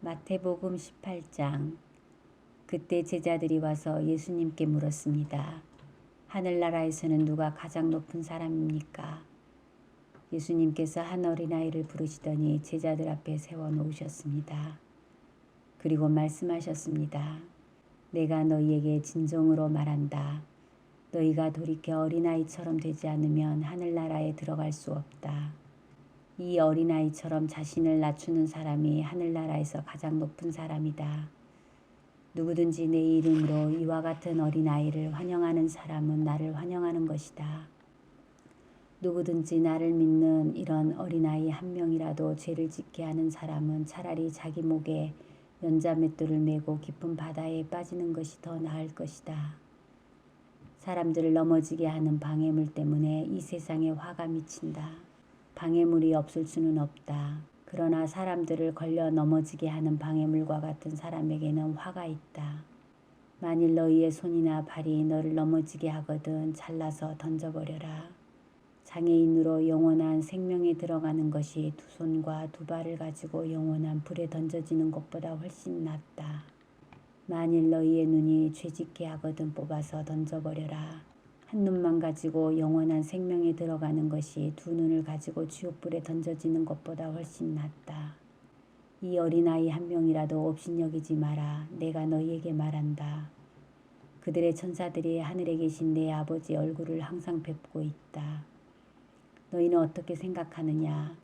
마태복음 18장. 그때 제자들이 와서 예수님께 물었습니다. 하늘나라에서는 누가 가장 높은 사람입니까? 예수님께서 한 어린아이를 부르시더니 제자들 앞에 세워놓으셨습니다. 그리고 말씀하셨습니다. 내가 너희에게 진정으로 말한다. 너희가 돌이켜 어린아이처럼 되지 않으면 하늘나라에 들어갈 수 없다. 이 어린아이처럼 자신을 낮추는 사람이 하늘나라에서 가장 높은 사람이다. 누구든지 내 이름으로 이와 같은 어린아이를 환영하는 사람은 나를 환영하는 것이다. 누구든지 나를 믿는 이런 어린아이 한 명이라도 죄를 짓게 하는 사람은 차라리 자기 목에 연자맷돌을 메고 깊은 바다에 빠지는 것이 더 나을 것이다. 사람들을 넘어지게 하는 방해물 때문에 이 세상에 화가 미친다. 방해물이 없을 수는 없다. 그러나 사람들을 걸려 넘어지게 하는 방해물과 같은 사람에게는 화가 있다. 만일 너희의 손이나 발이 너를 넘어지게 하거든 잘라서 던져버려라. 장애인으로 영원한 생명에 들어가는 것이 두 손과 두 발을 가지고 영원한 불에 던져지는 것보다 훨씬 낫다. 만일 너희의 눈이 죄짓게 하거든 뽑아서 던져버려라. 한 눈만 가지고 영원한 생명에 들어가는 것이 두 눈을 가지고 지옥불에 던져지는 것보다 훨씬 낫다. 이 어린아이 한 명이라도 업신여기지 마라. 내가 너희에게 말한다. 그들의 천사들이 하늘에 계신 내 아버지 얼굴을 항상 뵙고 있다. 너희는 어떻게 생각하느냐?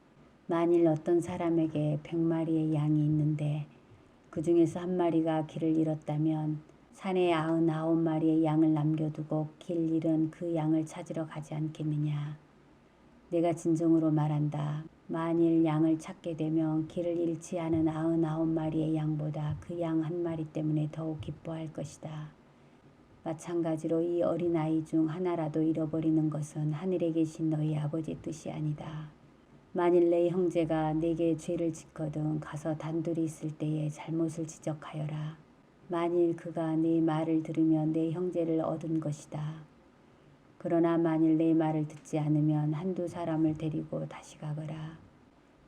만일 어떤 사람에게 100마리의 양이 있는데 그 중에서 한 마리가 길을 잃었다면 산에 99마리의 양을 남겨두고 길 잃은 그 양을 찾으러 가지 않겠느냐. 내가 진정으로 말한다. 만일 양을 찾게 되면 길을 잃지 않은 99마리의 양보다 그 양 한 마리 때문에 더욱 기뻐할 것이다. 마찬가지로 이 어린아이 중 하나라도 잃어버리는 것은 하늘에 계신 너희 아버지의 뜻이 아니다. 만일 내 형제가 내게 죄를 짓거든 가서 단둘이 있을 때에 잘못을 지적하여라. 만일 그가 네 말을 들으면 내 형제를 얻은 것이다. 그러나 만일 내 말을 듣지 않으면 한두 사람을 데리고 다시 가거라.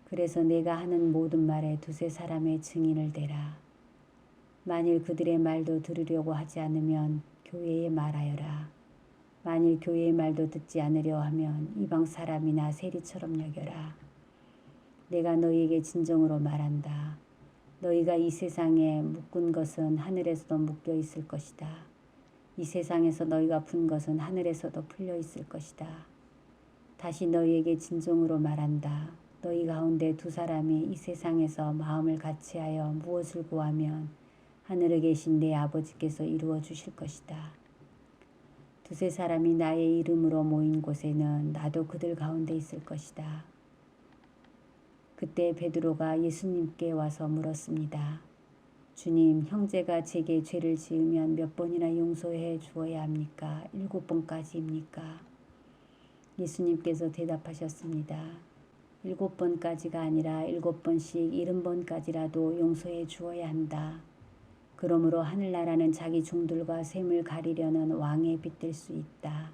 그래서 내가 하는 모든 말에 두세 사람의 증인을 대라. 만일 그들의 말도 들으려고 하지 않으면 교회에 말하여라. 만일 교회의 말도 듣지 않으려 하면 이방 사람이나 세리처럼 여겨라. 내가 너희에게 진정으로 말한다. 너희가 이 세상에 묶은 것은 하늘에서도 묶여 있을 것이다. 이 세상에서 너희가 푼 것은 하늘에서도 풀려 있을 것이다. 다시 너희에게 진정으로 말한다. 너희 가운데 두 사람이 이 세상에서 마음을 같이하여 무엇을 구하면 하늘에 계신 내 아버지께서 이루어 주실 것이다. 두세 사람이 나의 이름으로 모인 곳에는 나도 그들 가운데 있을 것이다. 그때 베드로가 예수님께 와서 물었습니다. 주님, 형제가 제게 죄를 지으면 몇 번이나 용서해 주어야 합니까? 7번까지입니까? 예수님께서 대답하셨습니다. 7번까지가 아니라 7번씩 70번까지라도 용서해 주어야 한다. 그러므로 하늘나라는 자기 종들과 셈을 가리려는 왕에 빗댈 수 있다.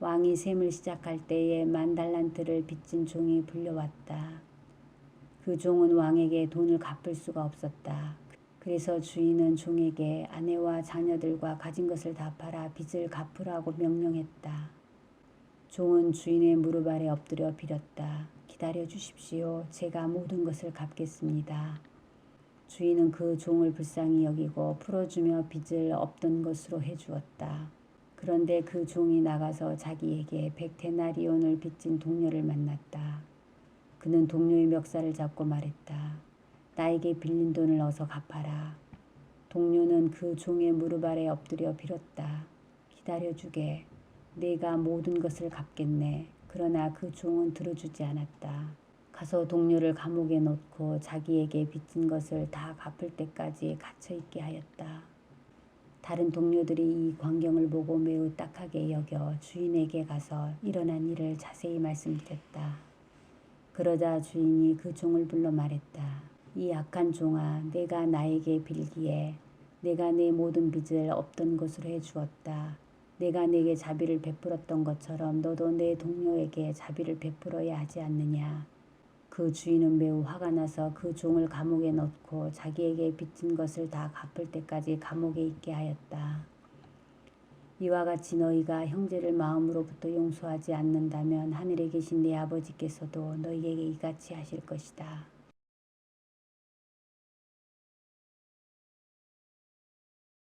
왕이 셈을 시작할 때에 10,000달란트를 빚진 종이 불려왔다. 그 종은 왕에게 돈을 갚을 수가 없었다. 그래서 주인은 종에게 아내와 자녀들과 가진 것을 다 팔아 빚을 갚으라고 명령했다. 종은 주인의 무릎 아래 엎드려 빌었다. 기다려 주십시오. 제가 모든 것을 갚겠습니다. 주인은 그 종을 불쌍히 여기고 풀어주며 빚을 없던 것으로 해주었다. 그런데 그 종이 나가서 자기에게 100데나리온을 빚진 동료를 만났다. 그는 동료의 멱살을 잡고 말했다. 나에게 빌린 돈을 어서 갚아라. 동료는 그 종의 무릎 아래 엎드려 빌었다. 기다려주게. 내가 모든 것을 갚겠네. 그러나 그 종은 들어주지 않았다. 가서 동료를 감옥에 넣고 자기에게 빚진 것을 다 갚을 때까지 갇혀있게 하였다. 다른 동료들이 이 광경을 보고 매우 딱하게 여겨 주인에게 가서 일어난 일을 자세히 말씀드렸다. 그러자 주인이 그 종을 불러 말했다. 이 악한 종아, 내가 나에게 빌기에 내가 내 모든 빚을 없던 것으로 해주었다. 내가 내게 자비를 베풀었던 것처럼 너도 내 동료에게 자비를 베풀어야 하지 않느냐. 그 주인은 매우 화가 나서 그 종을 감옥에 넣고 자기에게 빚진 것을 다 갚을 때까지 감옥에 있게 하였다. 이와 같이 너희가 형제를 마음으로부터 용서하지 않는다면 하늘에 계신 내 아버지께서도 너희에게 이같이 하실 것이다.